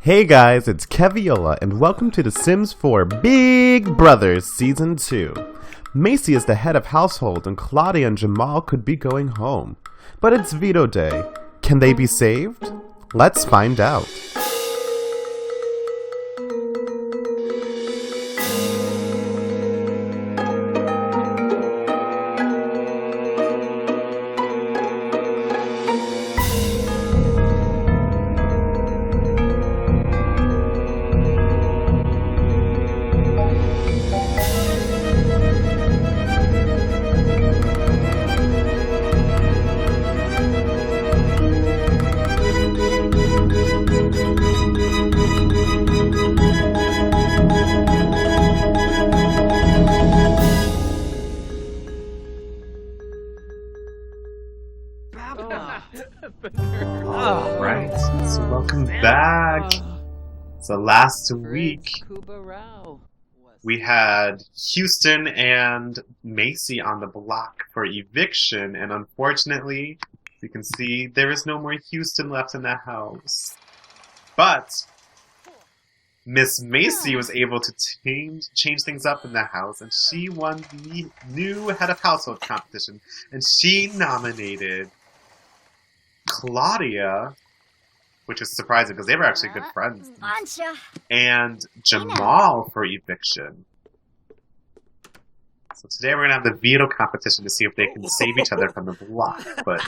Hey guys, it's Keviolah, and welcome to The Sims 4 Big Brothers Season 2. Macy is the head of household, and Claudia and Jamal could be going home. But it's Veto Day. Can they be saved? Let's find out. Alright, so welcome back. So last week, we had Houston and Macy on the block for eviction, and unfortunately, you can see there is no more Houston left in the house. But Miss Macy was able to change things up in the house, and she won the new head of household competition, and she nominated Claudia, which is surprising because they were actually good friends, and Jamal for eviction. So today we're going to have the veto competition to see if they can save each other from the block. But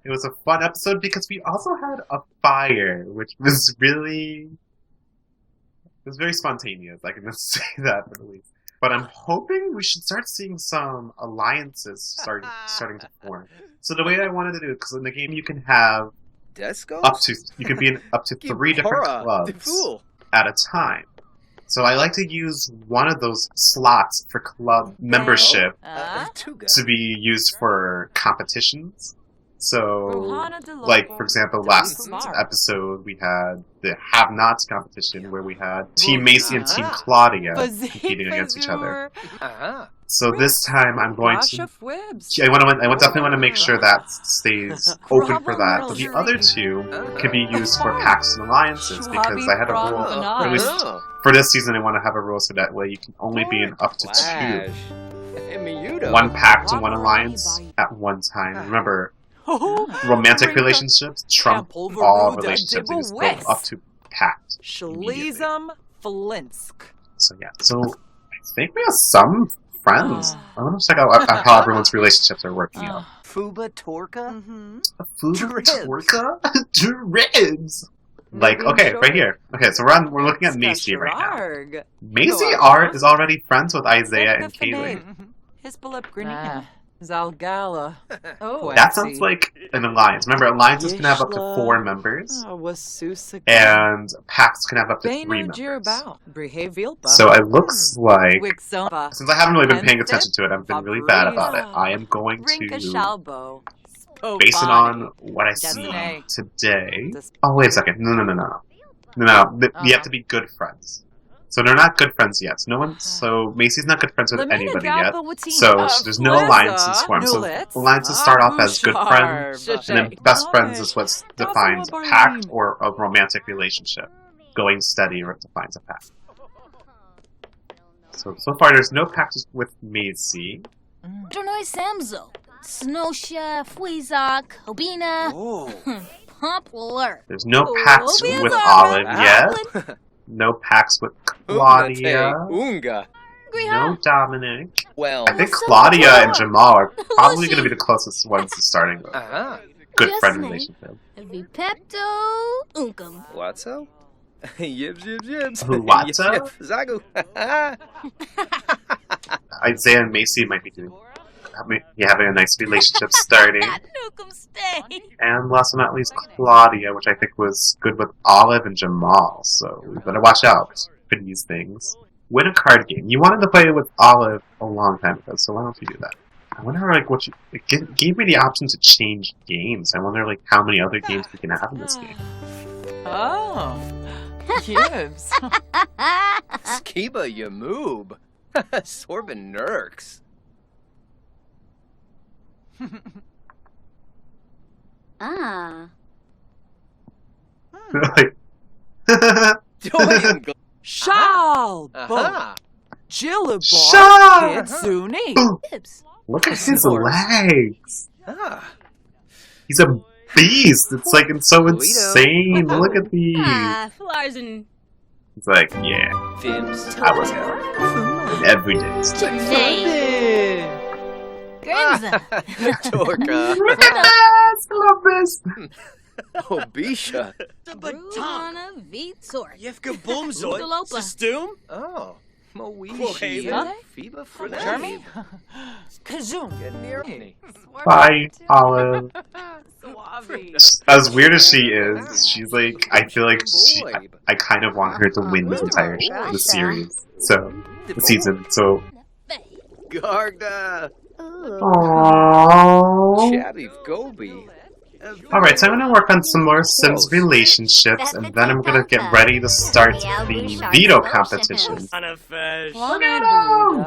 it was a fun episode because we also had a fire, which was really... It was very spontaneous, I can just say that for the least. But I'm hoping we should start seeing some alliances starting to form. So the way I wanted to do it, because in the game you can have you can be in up to 3 different clubs at a time. So I like to use one of those slots for club membership to be used for competitions. So, like, for example, last episode we had the Have-Nots competition where we had Team Macy and Team Claudia competing against each other. So this time I'm going to... I definitely want to make sure that stays open for that. But the other two can be used for pacts and alliances because I had a rule, or at least for this season I want to have a rule so that way you can only be in up to 2. One pact and one alliance at one time. Remember, romantic relationships trump all relationships. They just go up to pact. So yeah, so I think we have some friends. I want to check out how everyone's relationships are working out. Fuba Torka? Fuba Torka? Dribs! Like, okay, right here. Okay, so we're looking at Macy right now. Macy is already friends with Isaiah and Kaylee. Zalgala. That sounds like an alliance. Remember, alliances can have up to 4 members, and pacts can have up to 3 members. So it looks like, since I haven't really been paying attention to it, I've been really bad about it. I am going to base it on what I see today. Oh, wait a second. No. You have to be good friends. So they're not good friends yet. So Macy's not good friends with anybody yet. So there's no alliances formed. So alliances start off as good friends, and then best friends is what defines a pact or a romantic relationship. Going steady defines a pact. So far there's no pact with Macy. There's no pact with Olive yet. No pacts with Claudia. No Dominic. Well, I think Claudia and Jamal are probably going to be the closest ones to starting a good friend relationship. Watso? Yibs. Watso? Zagu. Isaiah and Macy might be having a nice relationship starting. And last but not least, Claudia, which I think was good with Olive and Jamal. So we better watch out for these things. Win a card game. You wanted to play with Olive a long time ago, so why don't you do that? I wonder, like, it gave me the option to change games. I wonder, like, how many other games we can have in this game. Oh, Gibbs. Skiba Yamoob. Sorbin Nurks. Like, Shal! Aha! Jillabar! Shal! Kitsune! Look at his Snores. legs. Ah. He's a beast. It's like it's so Veto. insane. Look at these. Flarzen. It's like, yeah, Fibs. I was every day. Janae. Grimza. Torka. Yes, I love this. Oh, Bisha. Bruna Vitor. Jefka Boomzoid. Udalopa. Systoom? Oh. Moesha. Quohaven. Fiba Jeremy? Frenay. Kazoom! Get near me. Bye, Olive. Suave. As weird as she is, she's like, I feel like I kind of want her to win this entire the series. So, the season. So, Garda. aww. Chabby Gobi. Alright, so I'm gonna work on some more Sims relationships, and then I'm gonna get ready to start the veto competition. Anafash.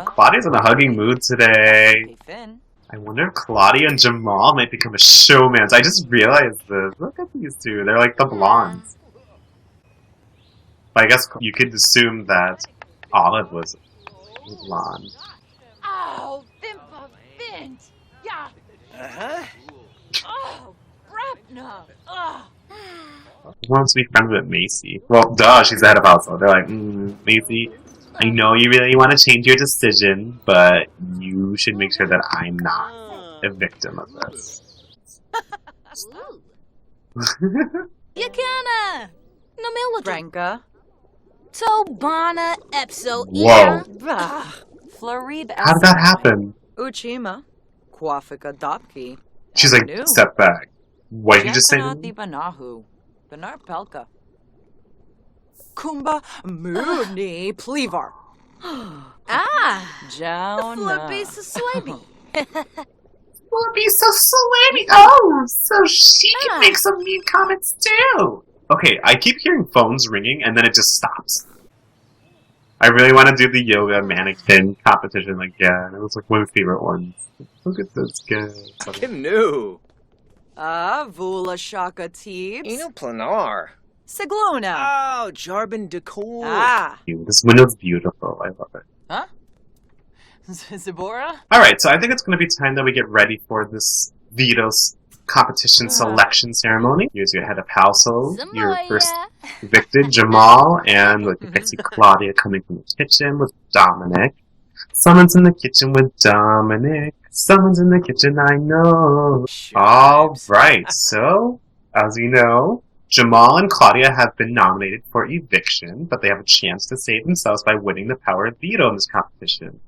Claudia's in a hugging mood today. Hey, Finn. I wonder if Claudia and Jamal might become a showmance. I just realized this. Look at these two. They're like the blondes. But I guess you could assume that Olive was blonde. Oh, Thimpa Vint! Yeah! Uh-huh. Oh, Rapna! Oh! Who wants to be friends with Macy? Well, duh, she's the head of household. They're like, Macy, I know you really want to change your decision, but you should make sure that I'm not a victim of this. Yakana. Namilwadra. Franca. Tobana Epso. Whoa. Bah. Florib How did that happen? Uchima. Kwafika Dopki. She's like, step back. What did you just say? Di Banahu. Benar Pelka. Kumba Mooney Plevar. Ah. Jauna. Flabisa Swaby. Will be so slimy. Oh, so she can make some mean comments too. Okay, I keep hearing phones ringing and then it just stops. I really want to do the yoga mannequin competition again. It was like one of my favorite ones. Look at this guy. Canoe. Vula Shaka Teebs. Eno Planar. Sigluna. Oh, Jarbin Decor. This window's beautiful. I love it. Huh? Zibora? Alright, so I think it's going to be time that we get ready for this Veto's competition selection ceremony. Here's your head of household, your first evicted, Jamal, and look, you can see Claudia coming from the kitchen with Dominic. Someone's in the kitchen with Dominic. Someone's in the kitchen, I know. Alright, so, as you know, Jamal and Claudia have been nominated for eviction, but they have a chance to save themselves by winning the power of veto in this competition.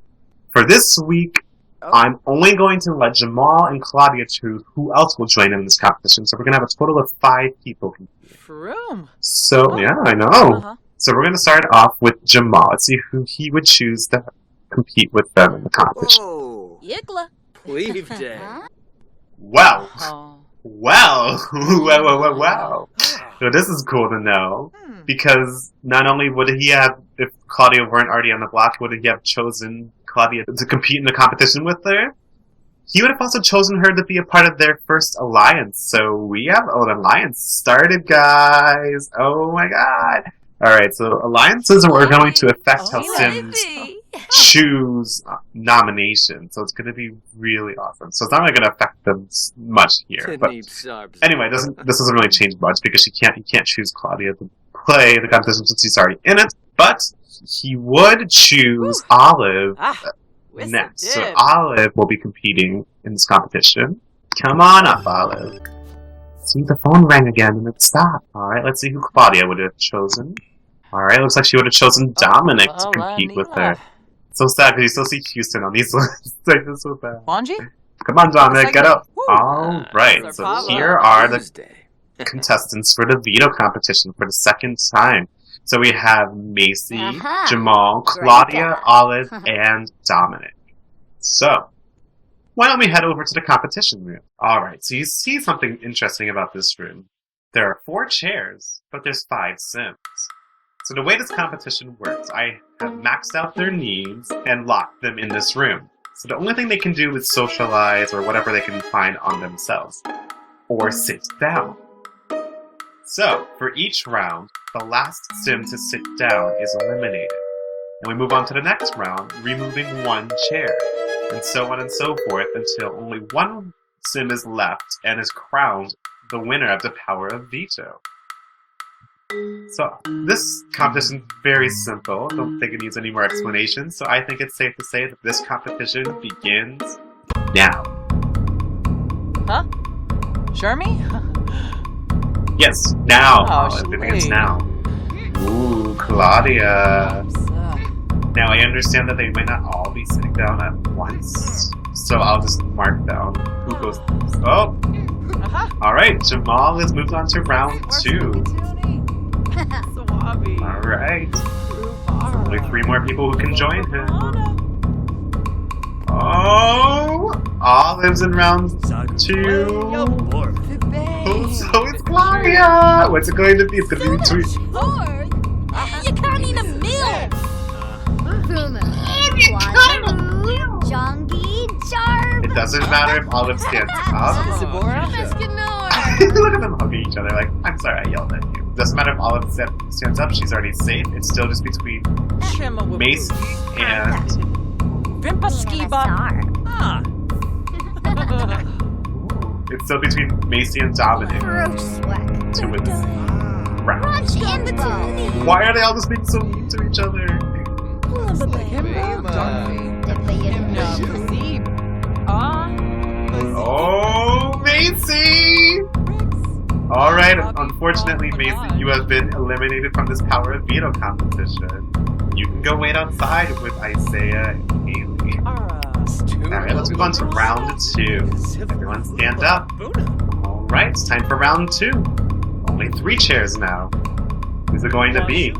For this week, I'm only going to let Jamal and Claudia choose who else will join in this competition. So we're going to have a total of 5 people compete. Froom. So, yeah, I know. So we're going to start off with Jamal. Let's see who he would choose to compete with them in the competition. Oh. Yigla. Leave day. Well. Oh. Well. Wow. So this is cool to know. Because not only would he have, if Claudia weren't already on the block, would he have chosen Claudia to compete in the competition with her? He would have also chosen her to be a part of their first alliance. So we have an alliance started, guys. Oh my god. Alright, so alliances are going to affect how Sims choose nominations. So it's going to be really awesome. So it's not really going to affect them much here. But anyway, this doesn't really change much because he can't choose Claudia to play the competition since he's already in it. But he would choose Olive next. So Olive will be competing in this competition. Come on up, Olive. See, the phone rang again and it stopped. Alright, let's see who Claudia would have chosen. Alright, looks like she would have chosen Dominic to compete with her. So sad because you still see Houston on these lists. Like this so bad. Wanji? Come on, Dominic, get up. Alright, so here are the contestants for the veto competition for the second time. So we have Macy, Jamal, Claudia, Olive, and Dominic. So, why don't we head over to the competition room? Alright, so you see something interesting about this room. There are 4 chairs, but there's 5 Sims. So the way this competition works, I have maxed out their needs and locked them in this room. So the only thing they can do is socialize or whatever they can find on themselves. Or sit down. So, for each round, the last sim to sit down is eliminated. And we move on to the next round, removing one chair. And so on and so forth until only one sim is left and is crowned the winner of the power of veto. So, this competition is very simple. Don't think it needs any more explanation. So I think it's safe to say that this competition begins now. Huh? Shermie? Yes, now. Oh, It begins sweet. now. Ooh, Claudia. Now, I understand that they may not all be sitting down at once, so I'll just mark down who goes. Oh! Alright, Jamal has moved on to round 2. Alright. Only 3 more people who can join him. Oh! Olive's in round 2. Oh, so it's Claudia! What's it going to be? It's going to be between. Lord, you can't eat a meal. Jongi, Jarb. It doesn't matter if Olive stands up. Look at them hugging each other like, I'm sorry, I yelled at you. Doesn't matter if Olive stands up, she's already safe. It's still just between Macy and... It's still between Macy and Dominic to win this round. Why are they all just being so mean to each other? Oh, Macy! Alright, unfortunately, Macy, you have been eliminated from this Power of Veto competition. You can go wait outside with Isaiah and Haley. Alright, let's move on to round 2. Everyone stand up. Alright, it's time for round 2. Only 3 chairs now. Who's it going to be?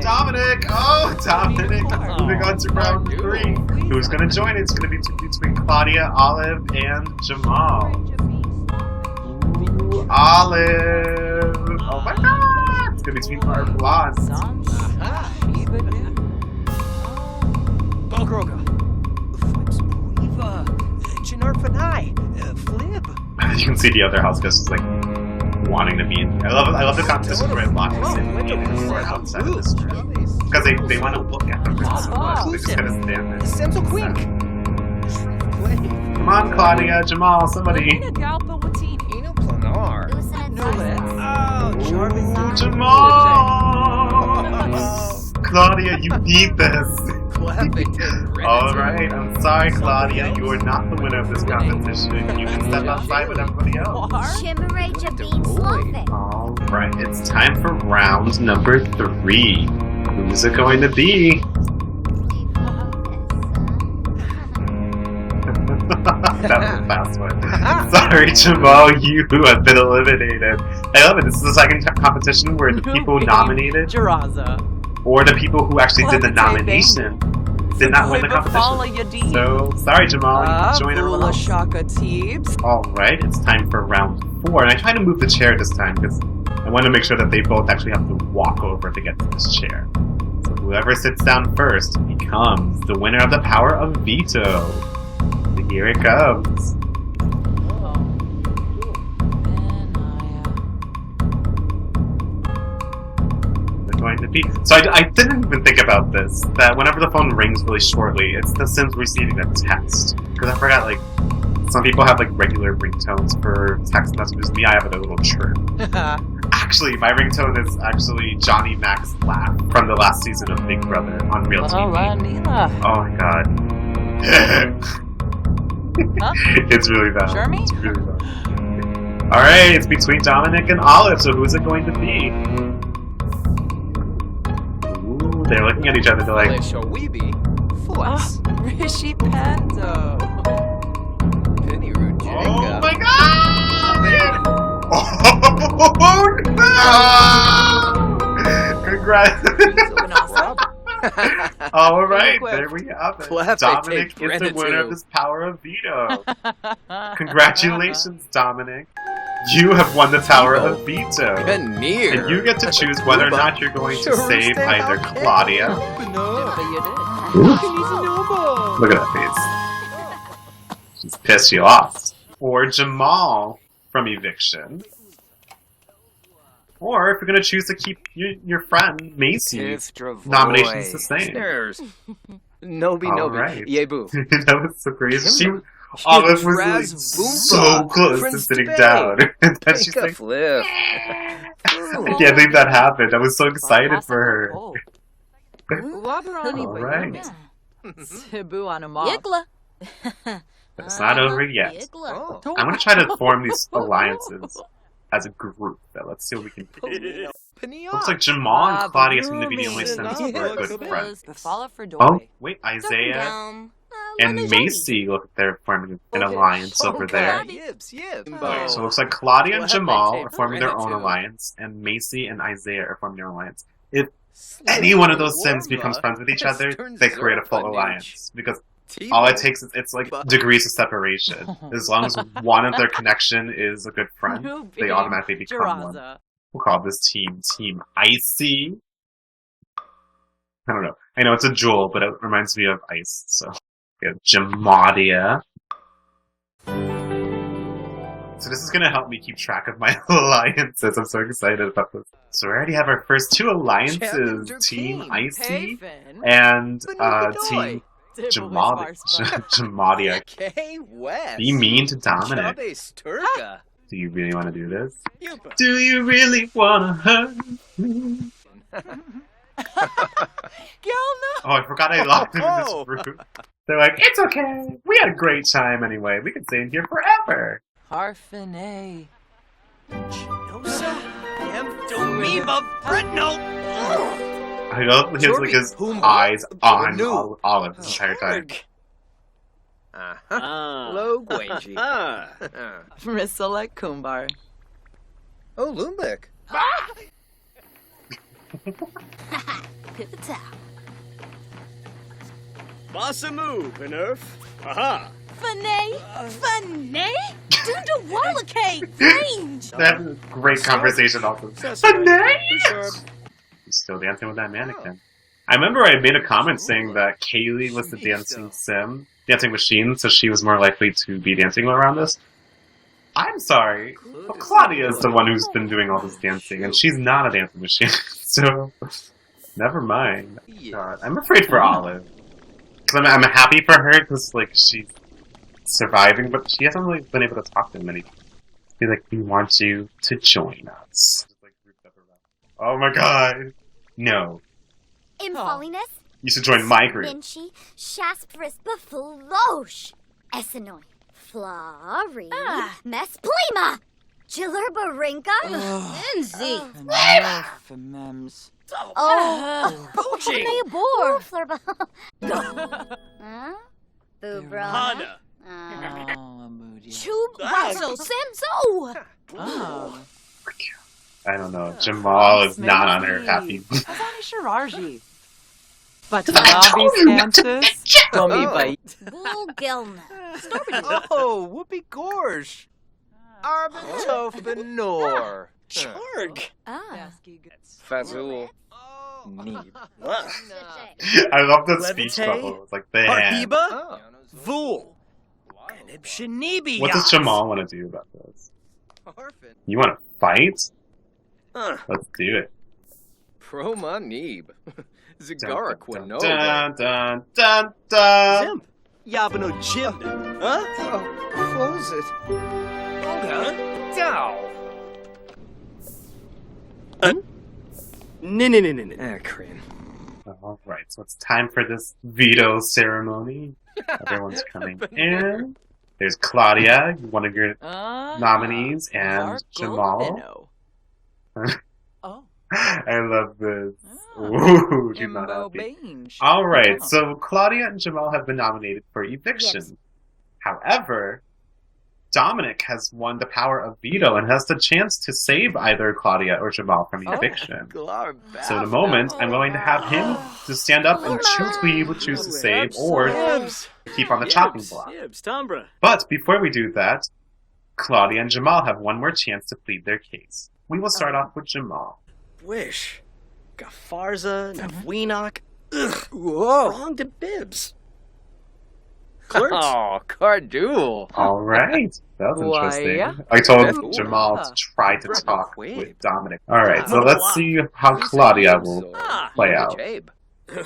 Dominic! Oh, Dominic! Moving on to round 3. Who's going to join? It's going to be between Claudia, Olive, and Jamal. Ooh, Olive! Oh my god! It's going to be between our blondes. You can see the other house guests like wanting to be in. I love the competition where it locks in or outside of this room. Because they want to look at them so much. They just gotta stand there. Come on, Claudia, Jamal, somebody. Jamal! Claudia, you need this. Alright, I'm sorry, Claudia. You are not the winner of this competition. You can step outside with everybody else. Alright, it's time for round number 3. Who's it going to be? That was a fast one. Sorry, Jamal, you have been eliminated. I love it. This is the second competition where the people nominated or the people who actually did the nomination did not win the competition. So, sorry, Jamal, you can join everyone else. Alright, it's time for round 4. And I tried to move the chair this time because I want to make sure that they both actually have to walk over to get to this chair. So whoever sits down first becomes the winner of the Power of Veto. So here it comes. Going to be. So I didn't even think about this, that whenever the phone rings really shortly, it's the Sims receiving a text. Because I forgot, like, some people have, like, regular ringtones for text messages. Me, I have a little chirp. Actually, my ringtone is actually Johnny Mac's laugh from the last season of Big Brother on Real TV. Oh my god. It's really bad. It's really bad. Alright, it's between Dominic and Olive, so who's it going to be? They're looking at each other, they're like, Rishi Pando. oh my god! Oh no! Congrats! Alright, there we have it. Dominic is the winner of this Power of Veto. Congratulations, Dominic. You have won the Tower of Veto. And you get to choose whether or not you're going to save either Claudia. Look at that face. She's pissed you off. Or Jamal. from eviction. Or if you're gonna choose to keep your friend Macy's nominations the same. Snares. Nobi. Alright. Yebu. That was so crazy. Olive was like, so close to sitting down. And then she's like, flip. I can't believe that happened. I was so excited for her. Alright. Yigla. But it's not over yet. Yigla. I'm gonna try to form these alliances as a group. Let's see what we can do. Looks like Jamal and Claudia seem to be the only sense we're good friends. Oh, wait, Isaiah and Macy look like they're forming an alliance over there. So it looks like Claudia and Jamal are forming their own alliance, and Macy and Isaiah are forming their alliance. If any one of those Sims becomes friends with each other, they create a full alliance. Because all it takes is, it's like degrees of separation. As long as one of their connection is a good friend, they automatically become one. We'll call this Team Icy. I don't know. I know it's a jewel, but it reminds me of ice, so... We have Jamadia. So this is gonna help me keep track of my alliances. I'm so excited about this. So we already have our first two alliances. Team Icy and Team Jamadia. Be mean to Dominic. Do you really want to do this? Do you really want to hurt me? Oh, I forgot I locked him in this room. They're like, it's okay. We had a great time anyway. We can stay in here forever. Harfine. I know he has like his eyes on Olive this entire time. Low Gwanji. Risalek Kumbar. Oh, Lumbik. Pipita. Basamu, Nerf. Aha. Fanay. Fanay? Dundawalake. Range. They have a great conversation also. He's still dancing with that mannequin. I remember I made a comment saying that Kaylee was the dancing machine, so she was more likely to be dancing around this. I'm sorry, but Claudia is the one who's been doing all this dancing, and she's not a dancing machine, so never mind. God, I'm afraid for Olive. Cause I'm happy for her, because like she's surviving, but she hasn't really been able to talk to him any. Be like, we want you to join us. Oh my god, no. Infoliness. You should join my group. Vinci. Shaspris Baflosh. Essenoi. Flari. Mesplima. Jillerbarinka. Lindsay. Mems. Bor. Flurba. Bubra. Hana. Chub. Russell. Simso. Oh. I don't know. Jamal is not on her happy. Shiraji. But Nabi Stances. Tommy Bite. Bulgilna. Oh, Whoopi Gorsh. Arbitof Benor. Charg. Fazul. Neeb. I love the speech bubble. It's like, bam. Arhiba. Vul. And Ibshanibi. What does Jamal want to do about this? You want to fight? Let's do it. Proma Neeb. Zagara Quinoa. Dun dun dun dun. Zimp. Yabano Jim. Huh? Oh, close it. Okay. Dow. No. Akron. Alright, so it's time for this veto ceremony. Everyone's coming in. There's Claudia, one of your nominees, and Jamal. Oh. I love this. Ooh, she's not happy. Alright, so Claudia and Jamal have been nominated for eviction. Yes. However, Dominic has won the power of veto and has the chance to save either Claudia or Jamal from eviction. So in a moment, I'm going to have him to stand up and choose who he would choose to save or keep on the chopping block. But before we do that, Claudia and Jamal have one more chance to plead their case. We will start off with Jamal. Wish. Gafarza, Navweenok. Ugh. Whoa. Wrong to Bibs. Clerks. Oh, Cardul. Alright, that was Why, interesting. yeah. I told Veto. Jamal to try to Brother talk Quaid. with Dominic. Alright, so let's see how Claudia will play out.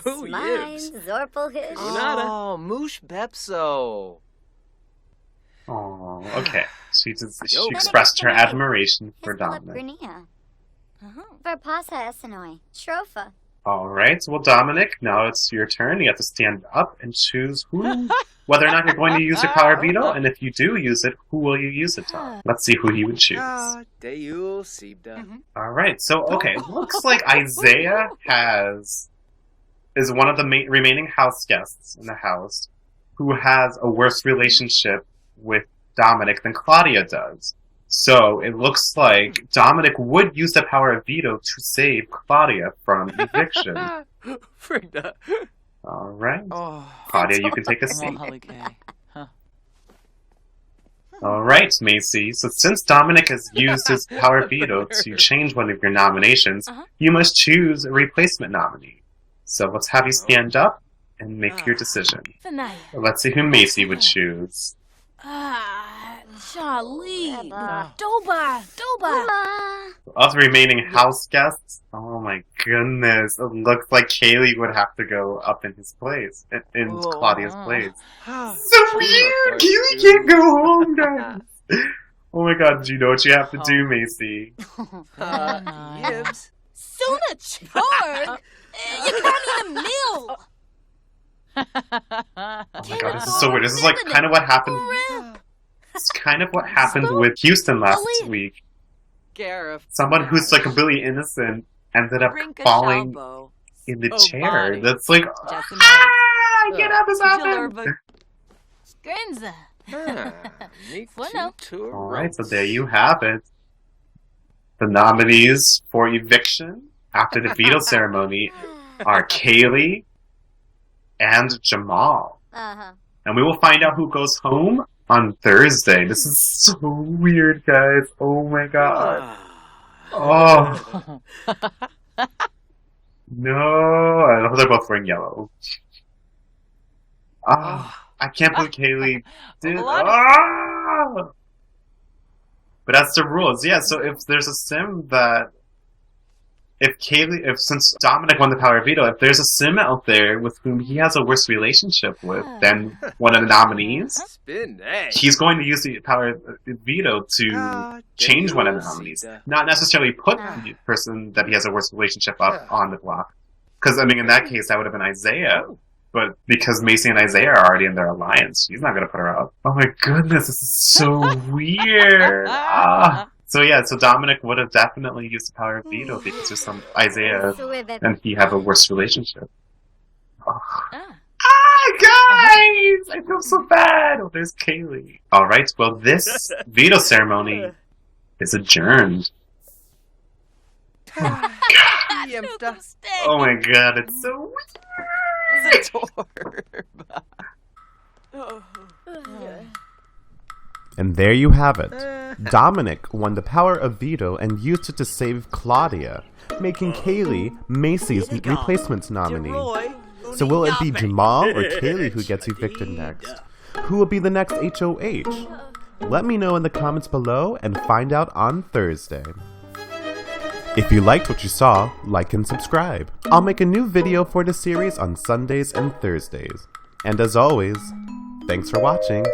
Who Mine, yips? Zorpal Hish. Oh, Moosh Bepso. Oh, okay. She Yo. expressed her admiration for Dominic. Brinia. Verpasa Essenoi. Shrofa. Alright, well Dominic, now it's your turn. You have to stand up and choose whether or not you're going to use your power veto, and if you do use it, who will you use it on? Let's see who he would choose. Deul Sibda. Alright, so okay, it looks like Isaiah is one of the remaining house guests in the house who has a worse relationship with Dominic than Claudia does. So it looks like Dominic would use the power of veto to save Claudia from eviction. Frigda. Alright. Oh. Claudia, you can take a Well, seat. Holly K. Huh. Alright, Macy. So since Dominic has used his power veto to change one of your nominations, you must choose a replacement nominee. So let's have you stand up and make your decision. Fanaya. Let's see who Macy would choose. Charlie. Doba. Doba. Of the remaining house guests, oh my goodness, it looks like Kaylee would have to go up in his place, in Claudia's place. So weird! Kaylee can't go home, guys! Oh my god, do you know what you have to do, Macy? Yibs. Suna Chorg. You can't eat a meal. Oh my god, this is so weird. This is like kind of what happened. It's kind of what happened with Houston last week. Gareth. Someone who's like really innocent ended up falling in the chair. body. That's like, get up, it's happened! Grenza. Alright, so there you have it. The nominees for eviction after the veto ceremony are Kaylee and Jamal. And we will find out who goes home on Thursday. This is so weird, guys. Oh my god. Oh. No. I know they're both wearing yellow. I can't believe Kaylee did. But that's the rules. Yeah, so if there's a sim that since Dominic won the power of veto, if there's a sim out there with whom he has a worse relationship with than one of the nominees, he's going to use the power of veto to change one of the nominees. Not necessarily put the person that he has a worse relationship up on the block. Because, I mean, in that case, that would have been Isaiah. But because Macy and Isaiah are already in their alliance, he's not going to put her up. Oh my goodness, this is so weird. So yeah, so Dominic would have definitely used the power of veto because there's some Isaiah and he have a worse relationship. Guys! I feel so bad! Oh, there's Kaylee. Alright, well this veto ceremony is adjourned. Oh my god, it's so weird! And there you have it. Dominic won the power of veto and used it to save Claudia, making Kaylee Macy's replacement nominee. So will it be Jamal or Kaylee who gets evicted next? Who will be the next HOH? Let me know in the comments below and find out on Thursday. If you liked what you saw, like and subscribe. I'll make a new video for the series on Sundays and Thursdays. And as always, thanks for watching.